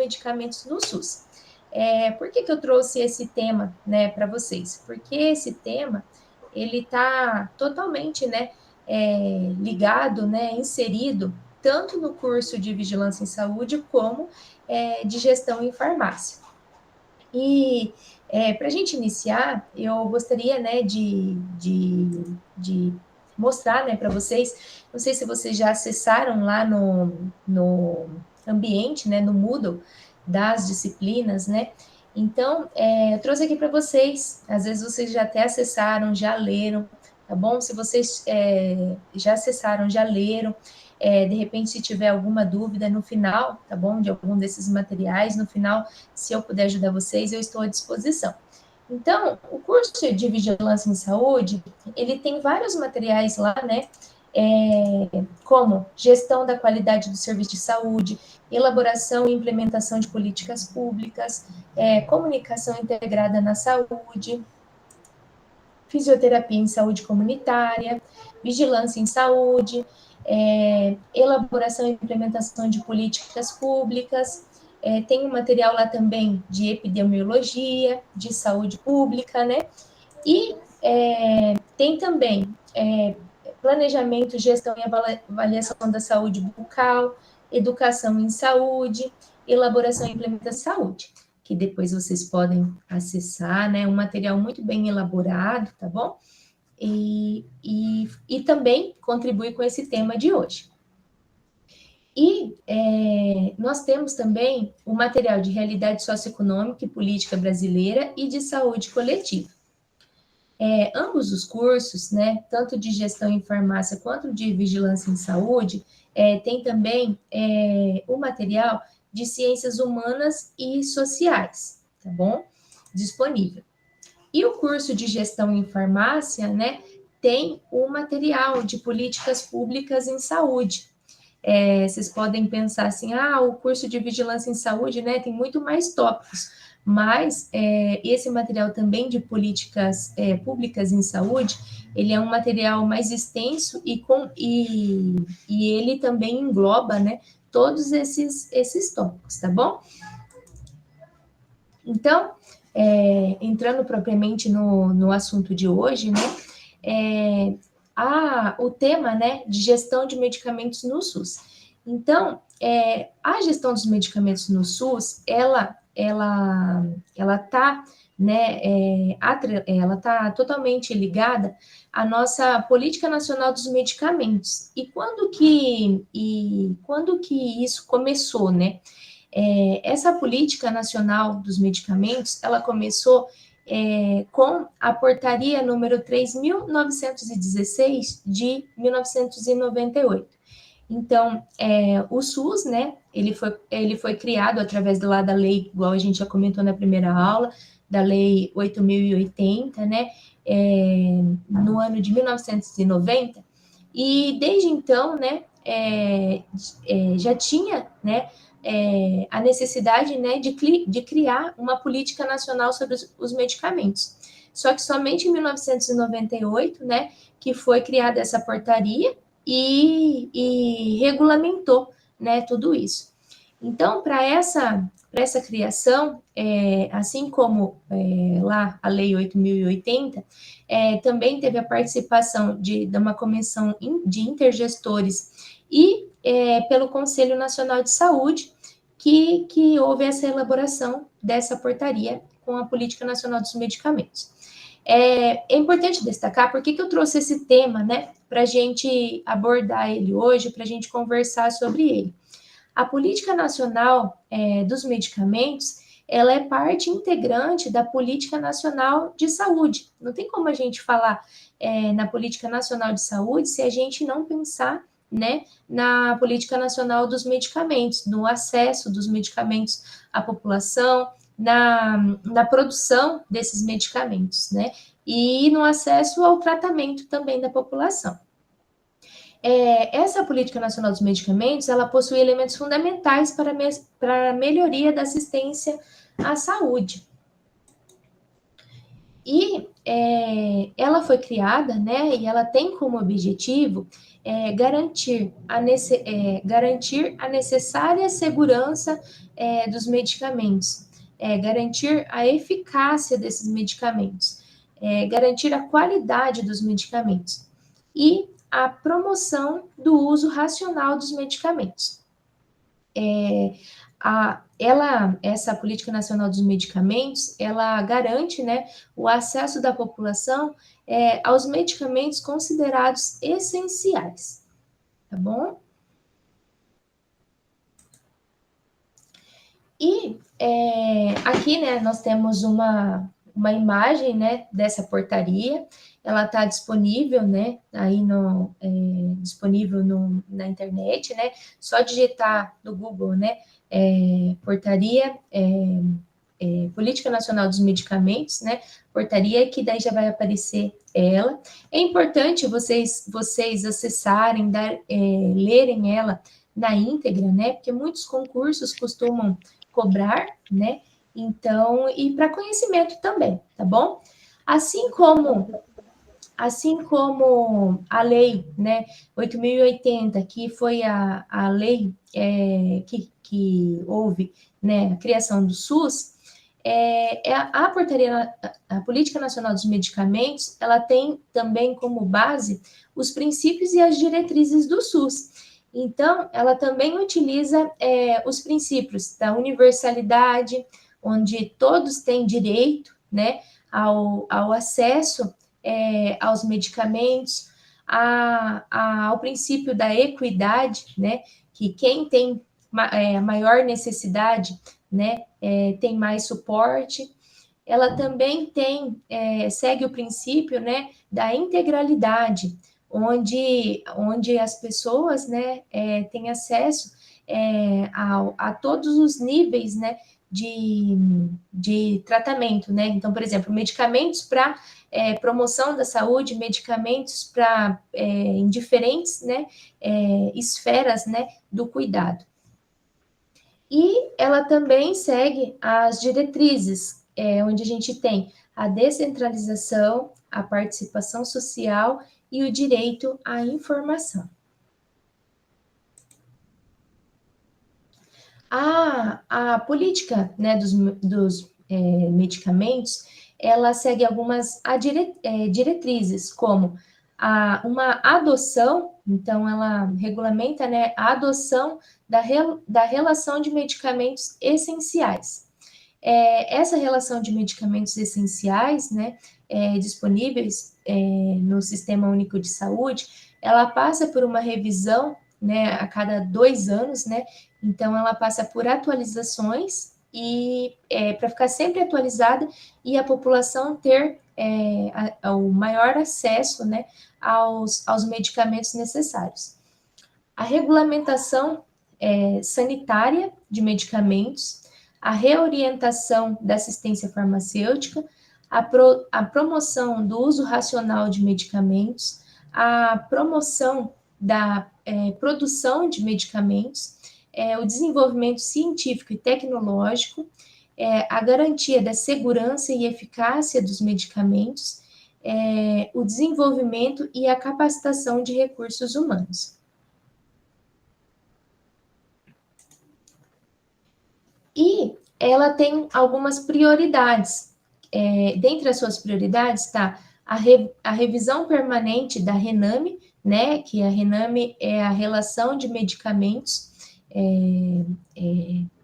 medicamentos no SUS. Por que eu trouxe esse tema, né, para vocês? Porque esse tema, ele está totalmente, né, ligado, né, inserido tanto no curso de Vigilância em Saúde como de Gestão em Farmácia. E para a gente iniciar, eu gostaria, né, de mostrar, né, para vocês, não sei se vocês já acessaram lá no ambiente, né, no Moodle das disciplinas, né, então, eu trouxe aqui para vocês, às vezes vocês já até acessaram, já leram, tá bom? Se vocês já acessaram, já leram, de repente, se tiver alguma dúvida no final, tá bom? De algum desses materiais, no final, se eu puder ajudar vocês, eu estou à disposição. Então, o curso de Vigilância em Saúde, ele tem vários materiais lá, né? Como gestão da qualidade do serviço de saúde, elaboração e implementação de políticas públicas, comunicação integrada na saúde, fisioterapia em saúde comunitária, vigilância em saúde, elaboração e implementação de políticas públicas, tem um material lá também de epidemiologia, de saúde pública, né? E tem também planejamento, gestão e avaliação da saúde bucal, educação em saúde, elaboração e implementação de saúde, que depois vocês podem acessar, né? Um material muito bem elaborado, tá bom? E também contribui com esse tema de hoje. E nós temos também o material de realidade socioeconômica e política brasileira e de saúde coletiva. Ambos os cursos, né, tanto de gestão em farmácia quanto de vigilância em saúde, tem também o material de ciências humanas e sociais, tá bom? Disponível. E o curso de gestão em farmácia, né, tem o material de políticas públicas em saúde. Vocês podem pensar assim, o curso de vigilância em saúde, né, tem muito mais tópicos, mas esse material também de políticas públicas em saúde, ele é um material mais extenso e ele também engloba, né, todos esses tópicos, tá bom? Então, entrando propriamente no assunto de hoje, né, o tema, né, de gestão de medicamentos no SUS. Então, a gestão dos medicamentos no SUS, ela está, né, ela tá totalmente ligada à nossa política nacional dos medicamentos. E quando que isso começou, né? Essa política nacional dos medicamentos, ela começou com a portaria número 3.916 de 1998. Então, o SUS, né, ele foi criado através da lei, igual a gente já comentou na primeira aula, da lei 8.080, né, no ano de 1990, e desde então, né, já tinha, né, a necessidade, né, de criar uma política nacional sobre os medicamentos. Só que somente em 1998, né, que foi criada essa portaria e regulamentou, né, tudo isso. Então, para essa criação, assim como lá a Lei 8.080, também teve a participação de uma comissão de intergestores e pelo Conselho Nacional de Saúde, que houve essa elaboração dessa portaria com a Política Nacional dos Medicamentos. É importante destacar por que eu trouxe esse tema, né, para a gente abordar ele hoje, para a gente conversar sobre ele. A Política Nacional dos Medicamentos, ela é parte integrante da Política Nacional de Saúde. Não tem como a gente falar na Política Nacional de Saúde se a gente não pensar, né, na Política Nacional dos Medicamentos, no acesso dos medicamentos à população, na produção desses medicamentos, né, e no acesso ao tratamento também da população. Essa Política Nacional dos Medicamentos, ela possui elementos fundamentais para a melhoria da assistência à saúde. E ela foi criada, né, e ela tem como objetivo garantir a necessária segurança dos medicamentos, garantir a eficácia desses medicamentos, garantir a qualidade dos medicamentos e a promoção do uso racional dos medicamentos. Essa Política Nacional dos Medicamentos, ela garante, né, o acesso da população aos medicamentos considerados essenciais, tá bom? E aqui, né, nós temos uma imagem, né, dessa portaria. Ela está disponível, né, aí disponível na internet, né? Só digitar no Google, né, portaria Política Nacional dos Medicamentos, né? Portaria, que daí já vai aparecer ela. É importante vocês acessarem, lerem ela na íntegra, né? Porque muitos concursos costumam cobrar, né? Então, e para conhecimento também, tá bom? Assim como a lei, né, 8.080, que foi a lei que houve, né, a criação do SUS, a portaria, a Política Nacional dos Medicamentos, ela tem também como base os princípios e as diretrizes do SUS. Então, ela também utiliza os princípios da universalidade, onde todos têm direito, né, ao acesso aos medicamentos, ao princípio da equidade, né, que quem tem maior necessidade, né, tem mais suporte. Ela também segue o princípio, né, da integralidade, onde as pessoas, né, têm acesso a todos os níveis, né, de tratamento, né? Então, por exemplo, medicamentos para promoção da saúde, medicamentos para em diferentes, né, esferas, né, do cuidado. E ela também segue as diretrizes, onde a gente tem a descentralização, a participação social e o direito à informação. A política, né, dos medicamentos, ela segue algumas diretrizes, como uma adoção, então ela regulamenta, né, a adoção da relação de medicamentos essenciais. Essa relação de medicamentos essenciais, né, disponíveis no Sistema Único de Saúde, ela passa por uma revisão, né, a cada 2 anos, né, então ela passa por atualizações e para ficar sempre atualizada e a população ter o maior acesso, né, aos medicamentos necessários. A regulamentação sanitária de medicamentos, a reorientação da assistência farmacêutica, a promoção do uso racional de medicamentos, a promoção da produção de medicamentos, o desenvolvimento científico e tecnológico, a garantia da segurança e eficácia dos medicamentos, o desenvolvimento e a capacitação de recursos humanos. E ela tem algumas prioridades. Dentre as suas prioridades está a revisão permanente da RENAME, né, que a RENAME é a relação de medicamentos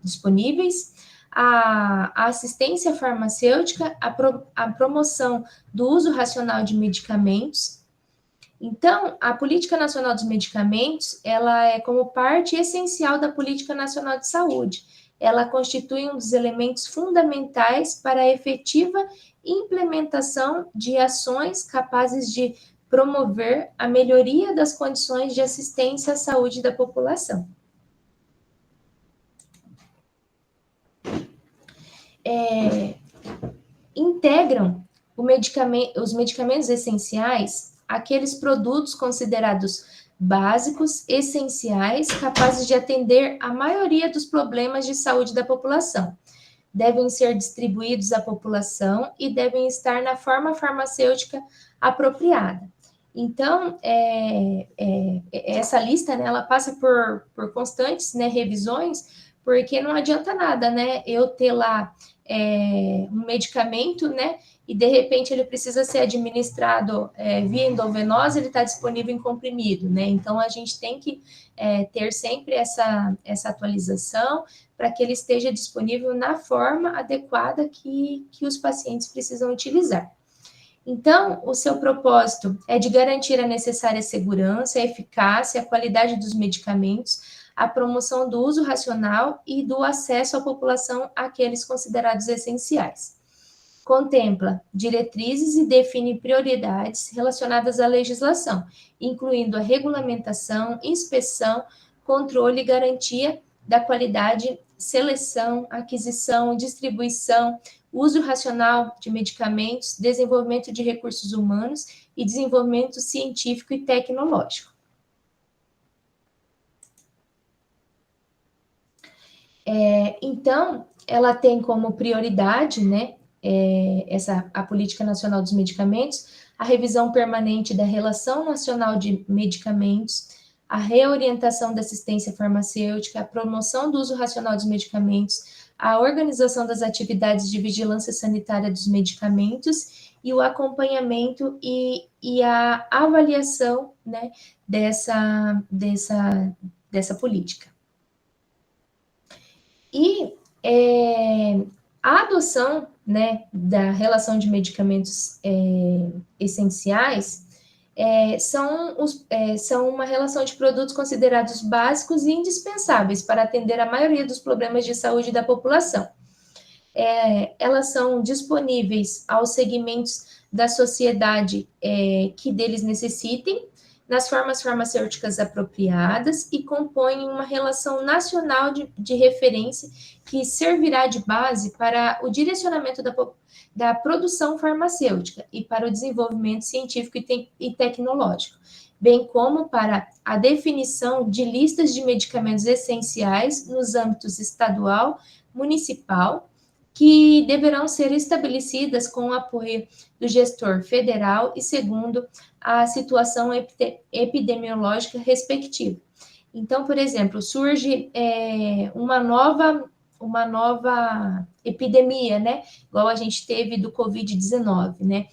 disponíveis, a assistência farmacêutica, a promoção do uso racional de medicamentos. Então, a Política Nacional dos Medicamentos, ela é como parte essencial da Política Nacional de Saúde. Ela constitui um dos elementos fundamentais para a efetiva implementação de ações capazes de promover a melhoria das condições de assistência à saúde da população. Integram os medicamentos essenciais àqueles produtos considerados básicos, essenciais, capazes de atender a maioria dos problemas de saúde da população. devem ser distribuídos à população e devem estar na forma farmacêutica apropriada. Então, essa lista, né, ela passa por constantes, né, revisões, porque não adianta nada, né, eu ter lá um medicamento, né, e de repente ele precisa ser administrado via endovenosa, ele está disponível em comprimido, né, então a gente tem que ter sempre essa atualização para que ele esteja disponível na forma adequada que os pacientes precisam utilizar. Então, o seu propósito é de garantir a necessária segurança, a eficácia, a qualidade dos medicamentos, a promoção do uso racional e do acesso à população àqueles considerados essenciais. Contempla diretrizes e define prioridades relacionadas à legislação, incluindo a regulamentação, inspeção, controle e garantia da qualidade, seleção, aquisição, distribuição, uso racional de medicamentos, desenvolvimento de recursos humanos e desenvolvimento científico e tecnológico. Então, ela tem como prioridade, né, a Política Nacional dos Medicamentos, a revisão permanente da Relação Nacional de Medicamentos, a reorientação da assistência farmacêutica, a promoção do uso racional dos medicamentos, a organização das atividades de vigilância sanitária dos medicamentos e o acompanhamento e a avaliação, né, dessa política. E a adoção, né, da relação de medicamentos essenciais são uma relação de produtos considerados básicos e indispensáveis para atender a maioria dos problemas de saúde da população. Elas são disponíveis aos segmentos da sociedade que deles necessitem, nas formas farmacêuticas apropriadas e compõem uma relação nacional de referência que servirá de base para o direcionamento da produção farmacêutica e para o desenvolvimento científico e tecnológico, bem como para a definição de listas de medicamentos essenciais nos âmbitos estadual, municipal, que deverão ser estabelecidas com o apoio do gestor federal e segundo a situação epidemiológica respectiva. Então, por exemplo, surge uma nova epidemia, né? Igual a gente teve do Covid-19, né?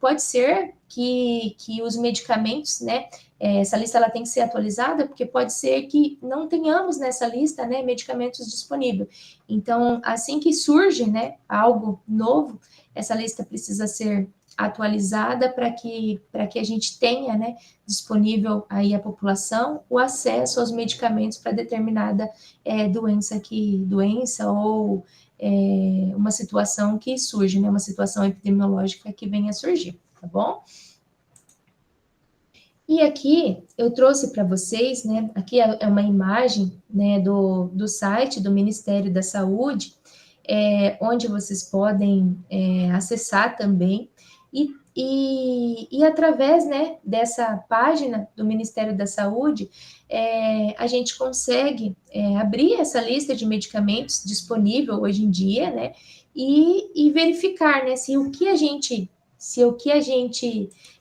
Pode ser que os medicamentos, né? Essa lista ela tem que ser atualizada, porque pode ser que não tenhamos nessa lista, né, medicamentos disponíveis. Então, assim que surge, né, algo novo, essa lista precisa ser atualizada para que a gente tenha, né, disponível aí a população o acesso aos medicamentos para determinada doença ou uma situação que surge, né, uma situação epidemiológica que venha a surgir, tá bom? E aqui eu trouxe para vocês, né, aqui é uma imagem, né, do site do Ministério da Saúde, onde vocês podem acessar também, e através, né, dessa página do Ministério da Saúde, a gente consegue abrir essa lista de medicamentos disponível hoje em dia, né, e verificar, né, se o que a gente,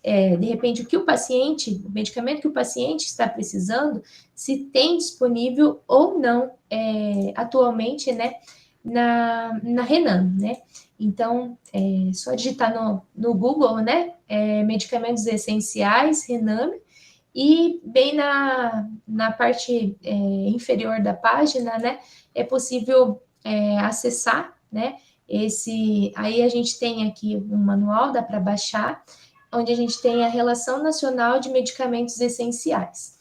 de repente, o medicamento que o paciente está precisando, se tem disponível ou não atualmente, né, na Renan, né? Então, só digitar no Google, né, medicamentos essenciais, Renan, e bem na parte inferior da página, né, é possível acessar, né, aí a gente tem aqui um manual, dá para baixar, onde a gente tem a Relação Nacional de Medicamentos Essenciais.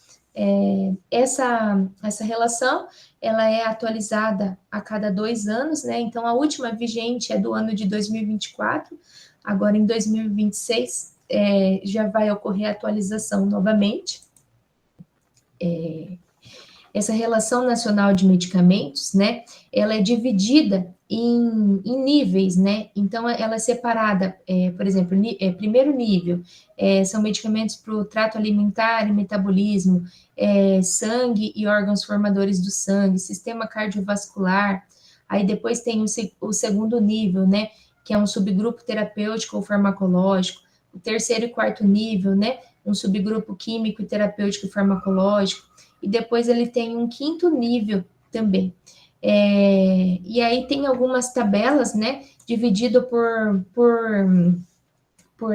Essa relação, ela é atualizada a cada 2 anos, né? Então, a última vigente é do ano de 2024, agora em 2026 já vai ocorrer a atualização novamente. Essa Relação Nacional de Medicamentos, né, ela é dividida em níveis, né, então ela é separada, por exemplo, primeiro nível, são medicamentos para o trato alimentar e metabolismo, sangue e órgãos formadores do sangue, sistema cardiovascular, Aí depois tem o segundo nível, né, que é um subgrupo terapêutico ou farmacológico. O terceiro e quarto nível, né, um subgrupo químico, terapêutico e farmacológico. E depois ele tem um quinto nível também. E aí tem algumas tabelas, né, dividido por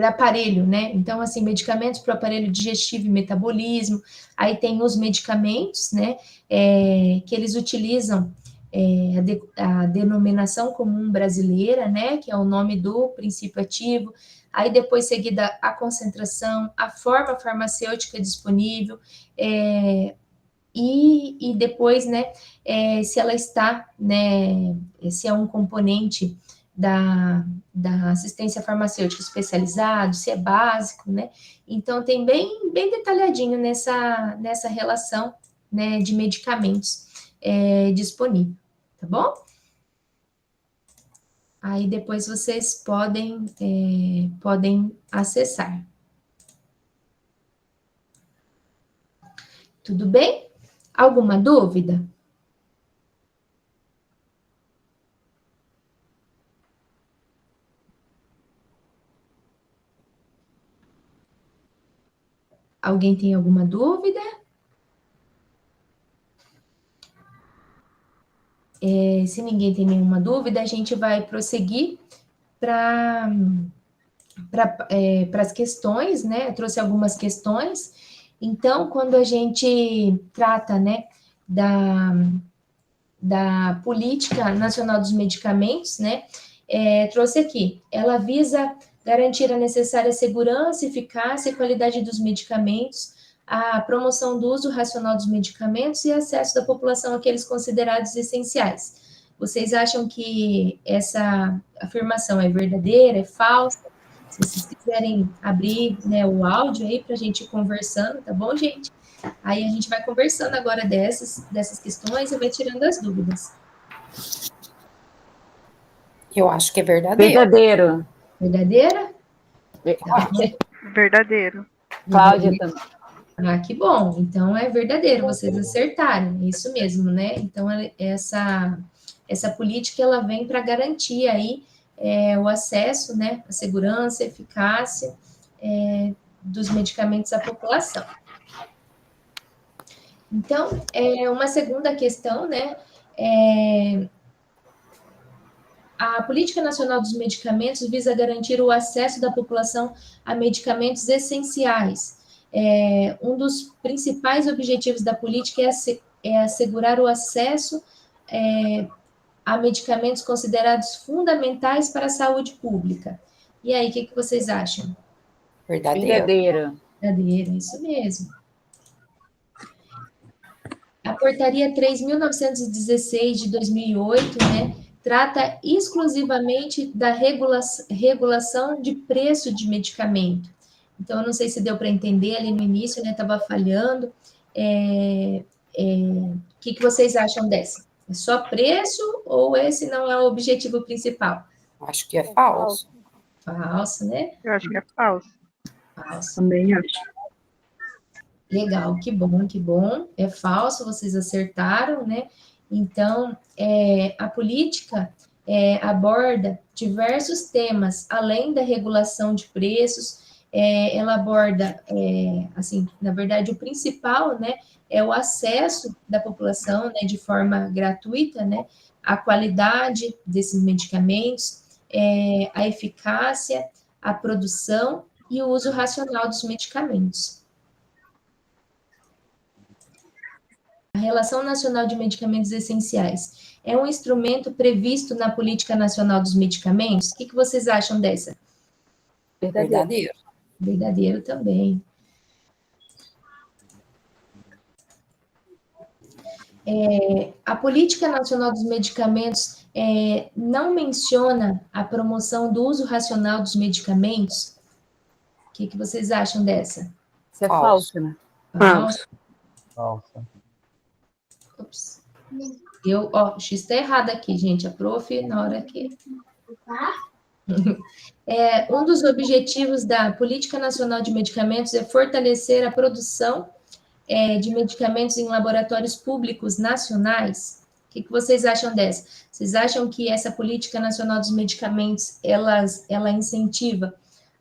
aparelho, né? Então, assim, medicamentos para o aparelho digestivo e metabolismo, aí tem os medicamentos, né, que eles utilizam a denominação comum brasileira, né, que é o nome do princípio ativo, aí depois seguida a concentração, a forma farmacêutica disponível, e depois, né, se ela está, né, se é um componente da assistência farmacêutica especializado, se é básico, né? Então, tem bem detalhadinho nessa relação, né, de medicamentos disponível, tá bom? Aí depois vocês podem acessar. Tudo bem? Alguma dúvida? Alguém tem alguma dúvida? Se ninguém tem nenhuma dúvida, a gente vai prosseguir para as questões, né? Eu trouxe algumas questões. Então, quando a gente trata, né, da Política Nacional dos Medicamentos, né, trouxe aqui, ela visa garantir a necessária segurança, eficácia e qualidade dos medicamentos, a promoção do uso racional dos medicamentos e acesso da população àqueles considerados essenciais. Vocês acham que essa afirmação é verdadeira, é falsa? Se vocês quiserem abrir, né, o áudio aí para a gente ir conversando, tá bom, gente? Aí a gente vai conversando agora dessas questões e vai tirando as dúvidas. Eu acho que é verdadeiro. Verdadeiro. Verdadeira? Verdadeiro. Cláudia também. Ah, que bom. Então é verdadeiro, vocês acertaram. É isso mesmo, né? Então essa política ela vem para garantir aí o acesso, né, a segurança, a eficácia dos medicamentos à população. Então, uma segunda questão, né, a Política Nacional dos Medicamentos visa garantir o acesso da população a medicamentos essenciais. Um dos principais objetivos da política é assegurar o acesso a medicamentos considerados fundamentais para a saúde pública. E aí, o que vocês acham? Verdadeiro. Verdadeiro, isso mesmo. A Portaria 3.916 de 2008, né, trata exclusivamente da regulação de preço de medicamento. Então, eu não sei se deu para entender ali no início, né, estava falhando. O que vocês acham dessa? É só preço ou esse não é o objetivo principal? Acho que é falso. Falso, né? Eu acho que é falso. Falso. Também acho. Legal, que bom, que bom. É falso, vocês acertaram, né? Então, a política aborda diversos temas, além da regulação de preços, ela aborda, assim, na verdade, o principal, né, é o acesso da população, né, de forma gratuita, né, a qualidade desses medicamentos, a eficácia, a produção e o uso racional dos medicamentos. A Relação Nacional de Medicamentos Essenciais é um instrumento previsto na Política Nacional dos Medicamentos? O que vocês acham dessa? Verdadeiro. Verdadeiro também. A Política Nacional dos Medicamentos não menciona a promoção do uso racional dos medicamentos? O que vocês acham dessa? Isso é falso, né? Falso. Falsa. Ops. X está errado aqui, gente. A prof, na hora que... Um dos objetivos da Política Nacional de Medicamentos é fortalecer a produção de medicamentos em laboratórios públicos nacionais. O que vocês acham dessa? Vocês acham que essa Política Nacional dos Medicamentos, ela incentiva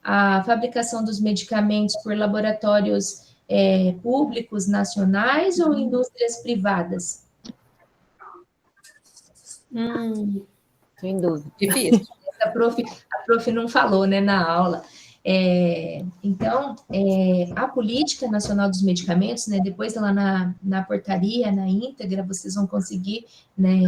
a fabricação dos medicamentos por laboratórios públicos, nacionais ou indústrias privadas? Sem dúvida. Difícil. A prof não falou, né, na aula. Então, a Política Nacional dos Medicamentos, né, depois lá na portaria, na íntegra, vocês vão conseguir, né,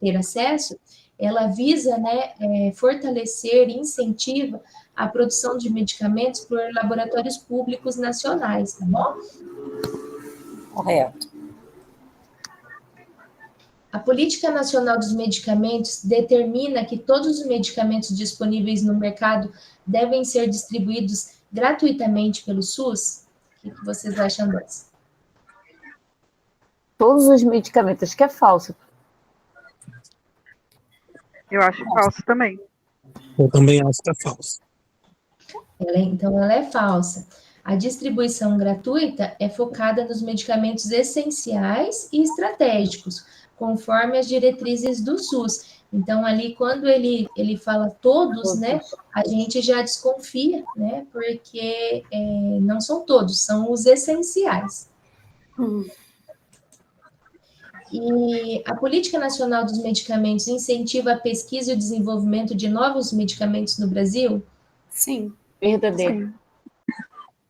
ter acesso, ela visa, né, fortalecer e incentiva a produção de medicamentos por laboratórios públicos nacionais, tá bom? Correto. A Política Nacional dos Medicamentos determina que todos os medicamentos disponíveis no mercado devem ser distribuídos gratuitamente pelo SUS? O que vocês acham dessa? Todos os medicamentos, acho que é falso. Eu acho falso também. Eu também acho que é falso. Então, ela é falsa. A distribuição gratuita é focada nos medicamentos essenciais e estratégicos, conforme as diretrizes do SUS. Então, ali, quando ele fala todos, né, a gente já desconfia, né, porque não são todos, são os essenciais. E a Política Nacional dos Medicamentos incentiva a pesquisa e o desenvolvimento de novos medicamentos no Brasil? Sim. Verdadeiro.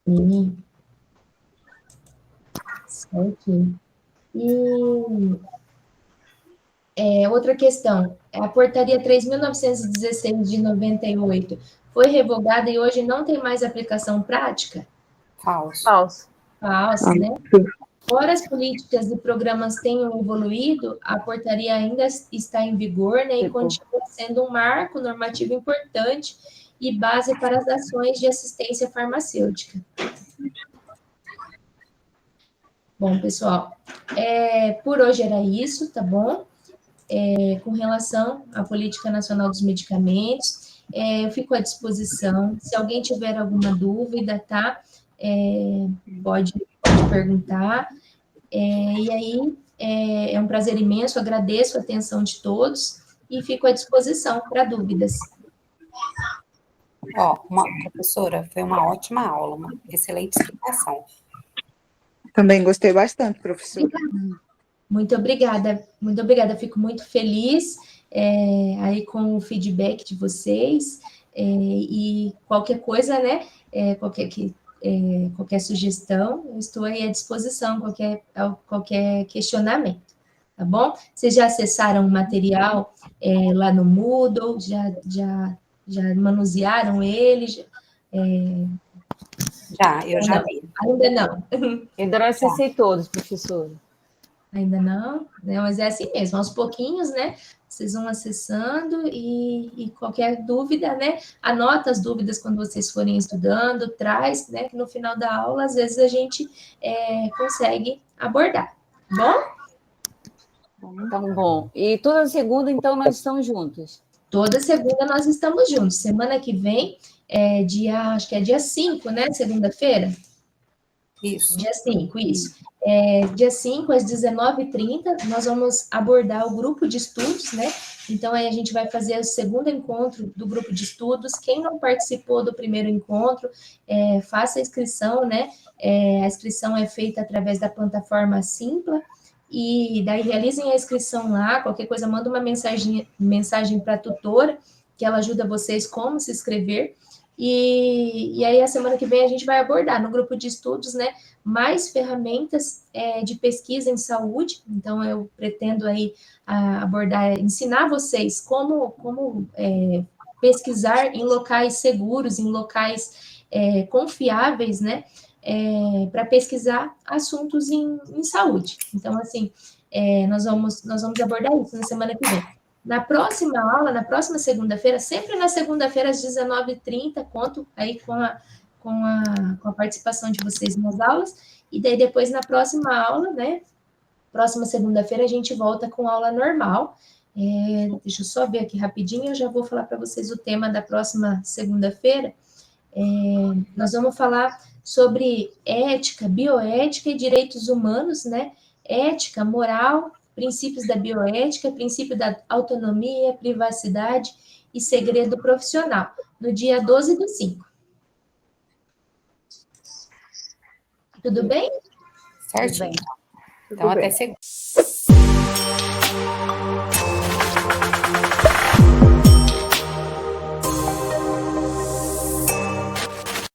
Sim. Certo. E outra questão, a portaria 3.916 de 98 foi revogada e hoje não tem mais aplicação prática? Falso. Falso. Falso, né? Embora as políticas e programas tenham evoluído, a portaria ainda está em vigor, né, e continua sendo um marco normativo importante e base para as ações de assistência farmacêutica. Bom, pessoal, por hoje era isso, tá bom? Com relação à Política Nacional dos Medicamentos, eu fico à disposição. Se alguém tiver alguma dúvida, tá? Pode perguntar. E aí, é um prazer imenso, agradeço a atenção de todos e fico à disposição para dúvidas. Professora, foi uma ótima aula, uma excelente explicação. Também gostei bastante, professora. Muito obrigada, fico muito feliz aí com o feedback de vocês e qualquer coisa, né, qualquer sugestão, eu estou aí à disposição, qualquer questionamento, tá bom? Vocês já acessaram o material lá no Moodle, já manusearam ele? Eu já vi. Ainda não. Ainda não acessei todos, professora. Ainda não, né? Mas é assim mesmo, aos pouquinhos, né? Vocês vão acessando e qualquer dúvida, né? Anota as dúvidas quando vocês forem estudando, traz, né? Que no final da aula, às vezes, a gente consegue abordar, tá bom? Então, bom. E toda segunda, então, nós estamos juntos? Toda segunda nós estamos juntos. Semana que vem, acho que é dia 5, né? Segunda-feira? Isso. Dia 5, isso. Dia 5, às 19h30, nós vamos abordar o grupo de estudos, né? Então, aí a gente vai fazer o segundo encontro do grupo de estudos. Quem não participou do primeiro encontro, faça a inscrição, né? A inscrição é feita através da plataforma Simpla, e daí realizem a inscrição lá, qualquer coisa, manda uma mensagem para a tutora, que ela ajuda vocês como se inscrever. E aí, a semana que vem, a gente vai abordar no grupo de estudos, né, mais ferramentas de pesquisa em saúde. Então, eu pretendo aí ensinar vocês como pesquisar em locais seguros, em locais confiáveis, né, para pesquisar assuntos em saúde. Então, assim, nós vamos abordar isso na semana que vem. Na próxima aula, na próxima segunda-feira, sempre na segunda-feira, às 19h30, conto aí com a participação de vocês nas aulas, e daí depois, na próxima aula, né, próxima segunda-feira, a gente volta com aula normal. Deixa eu só ver aqui rapidinho, eu já vou falar para vocês o tema da próxima segunda-feira. Nós vamos falar sobre ética, bioética e direitos humanos, né, ética, moral princípios da bioética, princípio da autonomia, privacidade e segredo profissional, no dia 12/5. Tudo bem? Certinho. bem. Então, Tudo até bem. segunda.